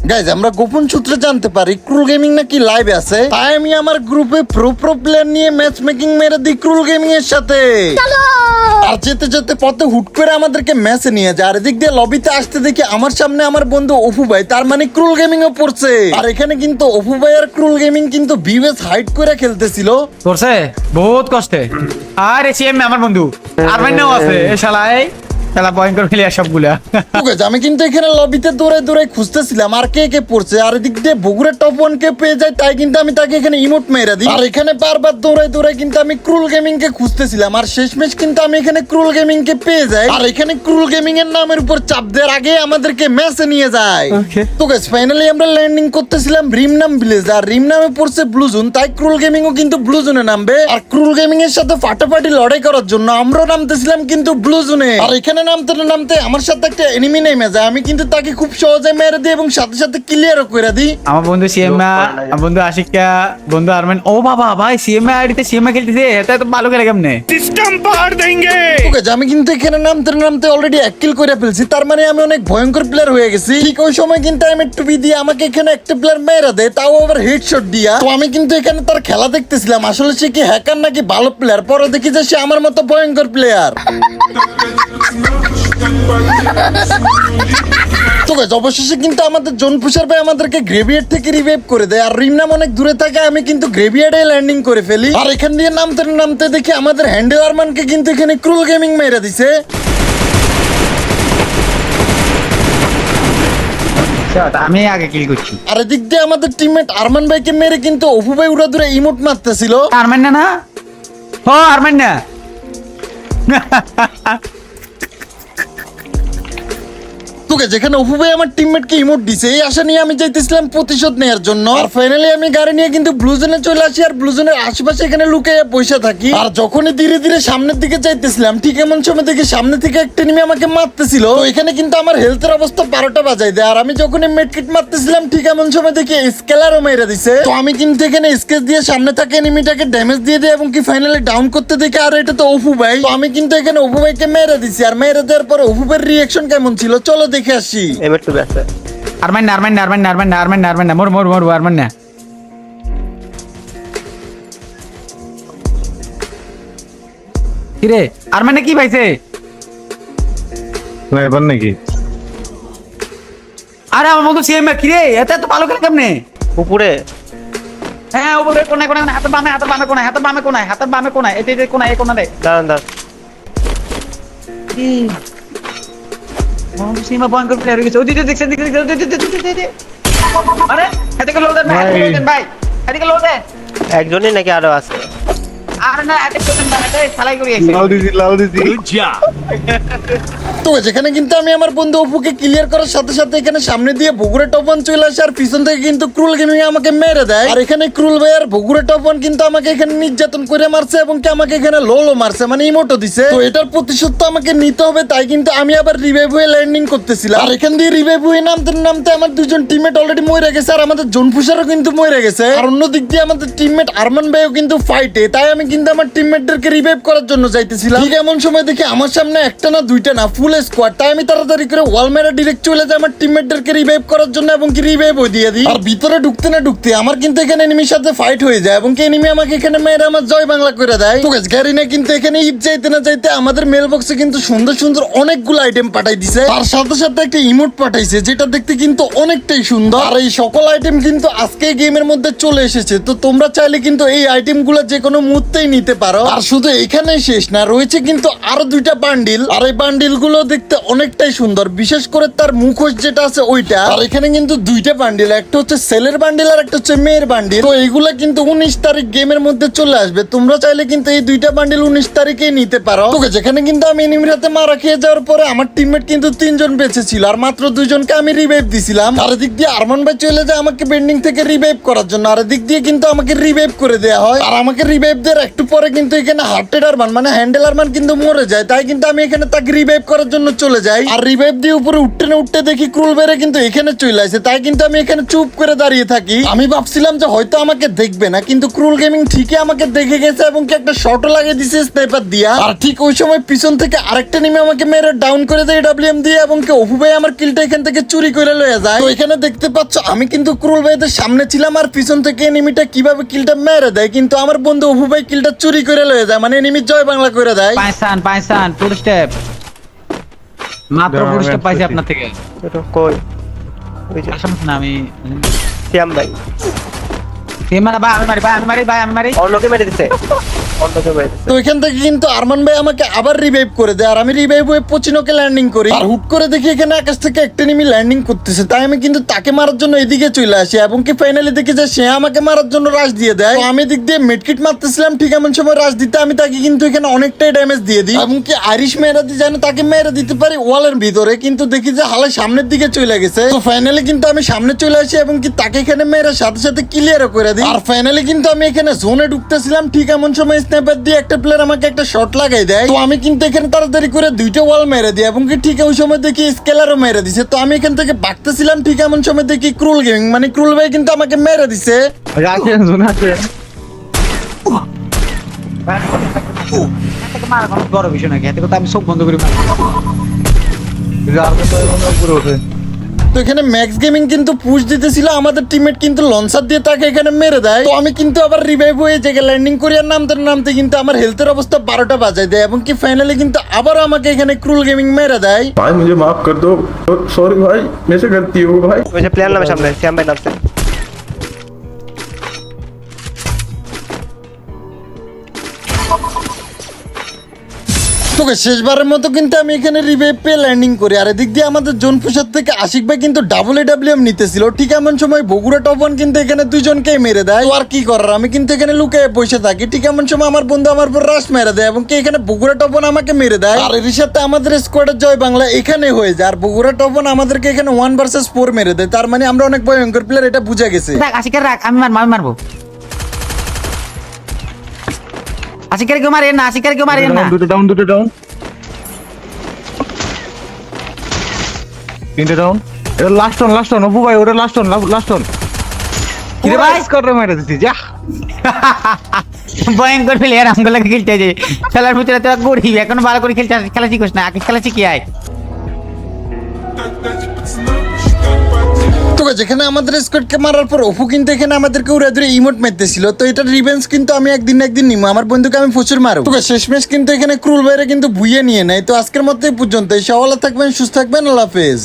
Guys আমরা গোপন সূত্রে জানতে পারি ক্রুল গেমিং নাকি লাইভে আছে, তাই আমি আমার গ্রুপে প্রো প্লেয়ার নিয়ে ম্যাচ মেকিং মেরে দিই ক্রুল গেমিং এর সাথে। আর যেতে যেতে পথে হুট করে আমাদেরকে ম্যাচে নিয়ে যায়। আর এদিক দিয়ে লবিতে আসতে দেখি আমার সামনে আমার বন্ধু অপু ভাই, তার মানে ক্রুল গেমিং ও পড়ছে। আর এখানে কিন্তু অপু ভাই আর ক্রুল গেমিং কিন্তু বিএস হাইড করে খেলতেছিল। করছে বহুত কষ্টে। আর এসিএম আমার বন্ধু আর ভাইনাও আছে এ শালাই শালা ভয়ঙ্কর প্লেয়ার সবগুলা। ঠিক আছে, আমি কিন্তু এখানে লবিতে দৌড়াই দৌড়াই খুঁজতেছিলাম আর কে কে পড়ছে। আর এদিক দিয়ে বগুড়া টপ 1 কে পেয়ে যায়, তাই কিন্তু আমি তাকে এখানে ইমোট মেরে দিই। আর এখানে বারবার দৌড়াই দৌড়াই কিন্তু আমি ক্রুল গেমিং কে খুঁজতেছিলাম। আর শেষমেশ কিন্তু আমি এখানে ক্রুল গেমিং কে পেয়ে যাই। আর এখানে ক্রুল গেমিং এর নামের উপর চাপ দেওয়ার আগে আমাদেরকে ম্যাচে নিয়ে যায়। তো গাইস ফাইনালি আমরা ল্যান্ডিং করতেছিলাম রিমনাম ভিলেজ। আর রিমনামে পড়ছে ব্লু জোন, তাই ক্রুল গেমিং ও কিন্তু ব্লু জোনে নামবে। আর ক্রুল গেমিং এর সাথে ফাটাফাটি লড়াই করার জন্য আমরাও নামতেছিলাম কিন্তু ব্লু জোনে। আর এখানে নামতে নামতে আমার সাথে একটা এনিমি নেমে যায়, আমি কিন্তু তাকে খুব সহজে মেরে দিই এবং সাথে সাথে ক্লিয়ারও করে দিই। আমার বন্ধু সিএমএ, আমার বন্ধু আশিকা, বন্ধু আরমান। ও বাবা ভাই সিএমএ আইডিতে সিএমএ খেলতেছে, এটা তো ভালো খেলে কেমনে সিস্টেম পার দেंगे। ওকে আমি কিন্তু এখানে নামতে নামতে অলরেডি 1 কিল করে ফেলছি, তার মানে আমি অনেক ভয়ঙ্কর প্লেয়ার হয়ে গেছি। ঠিক ওই সময় কিন্তু আমি টুপি দিয়ে আমাকে এখানে একটা প্লেয়ার মেরে দেয়, তাও আবার হেডশট দিয়া। তো আমি কিন্তু এখানে তার খেলা দেখতেছিলাম, আসলে সে কি হ্যাকার নাকি ভালো প্লেয়ার। পরে দেখি যে সে আমার মতো ভয়ঙ্কর প্লেয়ার। তো গাইস অবশেষে কিন্তু আমাদের জোন পুশার ভাই আমাদেরকে গ্রেভিয়ার্ড থেকে রিভাইভ করে দেয়। আর রিমনাম অনেক দূরে থাকে, আমি কিন্তু গ্রেভিয়ার্ডে ল্যান্ডিং করে ফেলি। আর এখান দিয়ে নামতে নামতে দেখি আমাদের হ্যান্ডেল আরমানকে কিন্তু এখানে ক্রুল গেমিং মেরে দিছে। আমি আগে কিল করছি। আর এদিক দিয়ে আমাদের টিমমেট আরমান ভাইকে মেরে কিন্তু অপু ভাই উড়া দূরে ইমোট মারতেছিল। আরমান না ও আরমান না তোকে যেখানে অপু ভাই আমার টিমমেটকে ইমোট দিছে, এই আশা নিয়ে আমি যাইতেছিলাম প্রতিশোধ নেওয়ার জন্য। আর ফাইনালি আমি গাড়ি নিয়ে কিন্তু ব্লু জোনে চলে আসি। আর ব্লু জোনের আশেপাশে এখানে লুকিয়ে বসে থাকি। আর যখনই ধীরে ধীরে সামনের দিকে যাইতেছিলাম, ঠিক এমন সময় দেখি সামনে থেকে একটা এনিমি আমাকে মারতেছিল। তো এখানে কিন্তু আমার হেলথের অবস্থা 12টা বাজাই দেয়। আর আমি যখনই মেডকিট মারতেছিলাম, ঠিক এমন সময় দেখি স্কেলারও মেরে দিছে। তো আমি কিন্তু এখানে স্কেচ দিয়ে সামনে থাকা এনিমিটাকে ড্যামেজ দিয়ে দিই এবং কি ফাইনালি ডাউন করতে দেখি আর এটা তো অপু ভাই। তো আমি কিন্তু এখানে অপু ভাইকে মেরে দিছি। আর মেরে দেওয়ার পরে অপু ভাইয়ের রিঅ্যাকশন কেমন ছিল চলো দেখে আসি। আরমান না আরমান না আরমান না আরমান না আরমান না আরমান না মোর মোর মোর আরমান না। কিরে আরমানে কি পাইছে স্নাইপার নাকি? আরে আমার বন্ধু সিএম কিরে এত এত ভালো খেলে কেমনে? উপরে হ্যাঁ উপরে কোনায় কোনায় হাতের বামে কোনায় হাতের বামে কোনায় এই কোনায় এই কোনায় দাঁড়ান সীমা ভয়ঙ্কর প্লেয়ার হয়ে গেছে। ওদিকে দেখছেন আরে এদিকে লোড দেন ভাই এদিকে লোড দেন। একজনই নাকি আরো আছে? আরে না এদিকে লোড দেন, এটা খেলাই করি আছে। লাউ দিছি তো যেখানে কিন্তু আমি আমার বন্ধু অপুকে ক্লিয়ার করার সাথে সাথে এখানে সামনে দিয়ে বগুড়া টপ 1 চলে আসে। আর পিছন থেকে কিন্তু ক্রুল গেমিং আমাকে মেরে দেয়। আর এখানে ক্রুল ভাই আর বগুড়া টপ 1 কিন্তু আমাকে এখানে নির্যাতন করে মারছে এবং কি আমাকে এখানে লোলো মারছে, মানে ইমোটো দিছে। তো এটার প্রতিশোধ তো আমাকে নিতে হবে, তাই কিন্তু আমি আবার রিভাইভ হয়ে ল্যান্ডিং করতেছিলাম। আর এখান দিয়ে রিভাইভ হয়ে নামতে নামতে আমার দুজন টিমমেট অলরেডি মরে গেছে। আর আমাদের জোন পুশারও কিন্তু মরে গেছে। আর অন্য দিক দিয়ে আমাদের টিমমেট আরমান ভাইও কিন্তু ফাইটে, তাই আমি কিন্তু আমার টিমমেটদেরকে রিভাইভ করার জন্য যাইতেছিলাম। ঠিক এমন সময় দেখি আমার সামনে একটা না দুইটা না ফুল স্কোয়াড, তাই আমি তাড়াতাড়ি করে ওয়াল মেরা ডিরেক্ট চলে যাই আমার টিমমেটদেরকে রিভাইভ করার জন্য এবং কি রিভাইভ দিয়ে দিই। আর ভিতরে ঢুকতে না ঢুকতে আমার কিন্তু এখানে এনিমির সাথে ফাইট হয়ে যায় এবং কি এনিমি আমাকে এখানে মেরে আমার জয় বাংলা করে দেয়। তো গাইস গাড়ি নিয়ে কিন্তু এখানে ইট যাইতে না যাইতে আমাদের মেল বক্সে কিন্তু সুন্দর সুন্দর অনেকগুলো আইটেম পাঠাই দিছে। তার সাথে সাথে একটা ইমোট পাঠাইছে যেটা দেখতে কিন্তু অনেকটাই সুন্দর। আর এই সকল আইটেম কিন্তু আজকে গেমের মধ্যে চলে এসেছে। তো তোমরা চাইলে কিন্তু এই আইটেম গুলো যে কোনো মুহূর্তেই নিতে পারো। আর শুধু এখানেই শেষ না, রয়েছে কিন্তু আরো 2টা বান্ডিল। আর এই বান্ডিল গুলো দেখতে অনেকটাই সুন্দর, বিশেষ করে তার মুখোশ যেটা আছে ওইটা। আর এখানে কিন্তু 2টা বান্ডিল, একটা হচ্ছে ছেলের বান্ডিল আর একটা হচ্ছে মেয়ের বান্ডিল। তো এইগুলা কিন্তু 19 তারিখ গেমের মধ্যে চলে আসবে। তোমরা চাইলে কিন্তু এই 2টা বান্ডিল 19 তারিখেই নিতে পারো। তো যেখানে কিন্তু আমি এনিমির হাতে মারা খেয়ে যাওয়ার পরে আমার টিমমেট কিন্তু 3 জন বেঁচে ছিল আর মাত্র 2 জনকে আমি রিভাইভ দিছিলাম। আর এদিক দিয়ে আরমান ভাই চলে যায় আমাকে বেন্ডিং থেকে রিভাইভ করার জন্য। আর এদিক দিয়ে কিন্তু আমাকে রিভাইভ করে দেওয়া হয়। আর আমাকে রিভাইভ দেওয়ার একটু পরে কিন্তু এখানে হার্টেড আরমান মানে হ্যান্ডেল আরমান কিন্তু মরে যায়, তাই কিন্তু আমি এখানে তাকে রিভাইভ করার জন্য জন্য চলে যাই। আর রিভাইভ দিয়ে উপরে উঠতে না উঠতে দেখি ক্রুল বেড়ে কিন্তু এখানে চলে আসে। তাই কিন্তু আমি এখানে চুপ করে দাঁড়িয়ে থাকি। আমি ভাবছিলাম যে হয়তো আমাকে দেখবে না, কিন্তু ক্রুল গেমিং ঠিকই আমাকে দেখে গেছে এবং কি একটা শটও লাগিয়ে দিছে স্নাইপার দিয়া। আর ঠিক ওই সময় পিছন থেকে আরেকটা নেমে আমাকে মেরে ডাউন করে দেয় ডাব্লিউএম দিয়ে, এবং কি অপু ভাই আমার কিলটা এখান থেকে চুরি করে লয়ে যায়। তো এখানে দেখতে পাচ্ছ আমি কিন্তু ক্রুল ভাইদের সামনে ছিলাম আর পিছন থেকে এনিমিটা কিভাবে কিলটা মেরে দেয়, কিন্তু আমার বন্ধু অপু ভাই কিলটা চুরি করে লয়ে যায়, মানে এনিমি জয় বাংলা করে দেয়। পাঁচসান ফুল স্টেপ মাত্র ফুল স্টেপ পাইছি আপনার থেকে। এটা কই? ওই যে আসলে না আমি শ্যাম ভাই সীমানা ভাই আমি মারি অন্যকে মেরে দিছে, অন্যকে মেরে দিছে। তো এখান থেকে কিন্তু আরমান ভাই আমাকে আবার রিভাইভ করে দেয়, আর আমি রিভাইভ হয়ে পচিনোকে ল্যান্ডিং করি। আর হুট করে দেখি এখানে আকাশ থেকে একটা এনিমি ল্যান্ডিং করতেছে, তাই আমি কিন্তু তাকে মারার জন্য এদিকে চলে আসি, এবং কি ফাইনালি দেখি যে সে আমাকে মারার জন্য রাশ দিয়ে দেয়। তো আমি দিক দিয়ে মিডকিট মারতেছিলাম, ঠিক এমন সময় রাশ দিতে আমি তাকে কিন্তু এখানে অনেকটাই ড্যামেজ দিয়ে দিই, এবং কি আইরিশ মেয়েরা দিয়ে যেন তাকে মেরে দিতে পারি ওয়ালের ভিতরে, কিন্তু দেখি যে হালে সামনের দিকে চলে গেছে। তো ফাইনালি কিন্তু আমি সামনে চলে আসি এবং কি তাকে এখানে মেরে সাথে সাথে ক্লিয়ারও করে দিই। আর ফাইনালি কিন্তু আমি এখানে জোনে ঢুকতেছিলাম, ঠিক এমন সময় স্নাইপার দিয়ে একটা প্লেয়ার আমাকে একটা শট লাগাই দেয়। তো আমি কিন্তু এখানে তাড়াতাড়ি করে দুইটা ওয়াল মেরে দিই, এবং কি ঠিক ওই সময় দেখি স্কেলারও মেরে দিছে। তো আমি এখান থেকে ভাগতেছিলাম, ঠিক এমন সময় দেখি ক্রুল গেমিং মানে ক্রুল ভাই কিন্তু আমাকে মেরে দিছে। বড় বিষয় নাকি, এতে কথা আমি সব বন্ধ করি। তো এখানে ম্যাক্স গেমিং কিন্তু পুশ দিতেছিল, আমাদের টিমমেট কিন্তু লঞ্চার দিয়ে তাকে এখানে মেরে দেয়। তো আমি কিন্তু আবার রিভাইভ হয়ে জায়গায় ল্যান্ডিং করি, আর নামতে কিন্তু আমার হেলথের অবস্থা 12টা বাজায় দেয়, এবং কি ফাইনালি কিন্তু আবার আমাকে এখানে ক্রুল গেমিং মেরে দেয়। भाई मुझे माफ कर दो, सॉरी भाई, मेरे से गलती हो भाई। ওই যে প্লেয়ার নামে সামনে শ্যাম ভাই নামছে। তোকে শেষবারের মতো কিন্তু আমি এখানে রিভাইভ পেয়ে ল্যান্ডিং করি, আর এদিক দিয়ে আমাদের জোন প্রসাদ থেকে আশিক ভাই কিন্তু ডাব্লিউএম নিতেছিল। ঠিক এমন সময় বগুড়া টপ ওয়ান কিন্তু এখানে দুইজনকেই মেরে দেয়। তো আর কি করার, আমি কিন্তু এখানে লুকিয়ে বসে থাকি। ঠিক এমন সময় আমার বন্ধু আমার উপর রাশ মেরে দেয়, এবং কি এখানে বগুড়া টপ ওয়ান আমাকে মেরে দেয়। আর এর সাথে আমাদের স্কোয়াডের জয় বাংলা এখানে হয়ে যায়, আর বগুড়া টপ ওয়ান আমাদেরকে এখানে 1 ভার্সেস 4 মেরে দেয়। তার মানে আমরা অনেক ভয়ঙ্কর প্লেয়ার, এটা বুঝা গেছে। রাখ আশিকের রাখ, আমি মারবো। আশিকের কেউ মারেন না, আশিকের কেউ মারেন না। দুটো ডাউন তিনটে ডাউন। এটা লাস্ট অন অপু ভাই, ওটা লাস্ট অন কি রে ভাই? করে মেরে দিছি যা। ভয়ঙ্কর প্লেয়ার আমগুলোকে খেলতে আছে খেলার ভিতরে, তো গরিব এখন ভালো করে খেলতে খেলা শিখোস না, আগে খেলা শিখি আয়। তো যেখানে আমাদের স্কোয়াডকে মারার পর অপু কিন্তু এখানে আমাদেরকে উড়ে ধরে ইমোট মেরতেছিল। তো এটার রিভেঞ্জ কিন্তু আমি একদিন না একদিন নিবো, আমার বন্ধুকে আমি প্রচুর মারো। তো শেষমেশ কিন্তু এখানে ক্রুল বাইরে কিন্তু ভুইয়ে নিয়ে নেয়। তো আজকের মতো এই পর্যন্ত, সবাই ভালো থাকবেন, সুস্থ থাকবেন, আল্লাহ হাফেজ।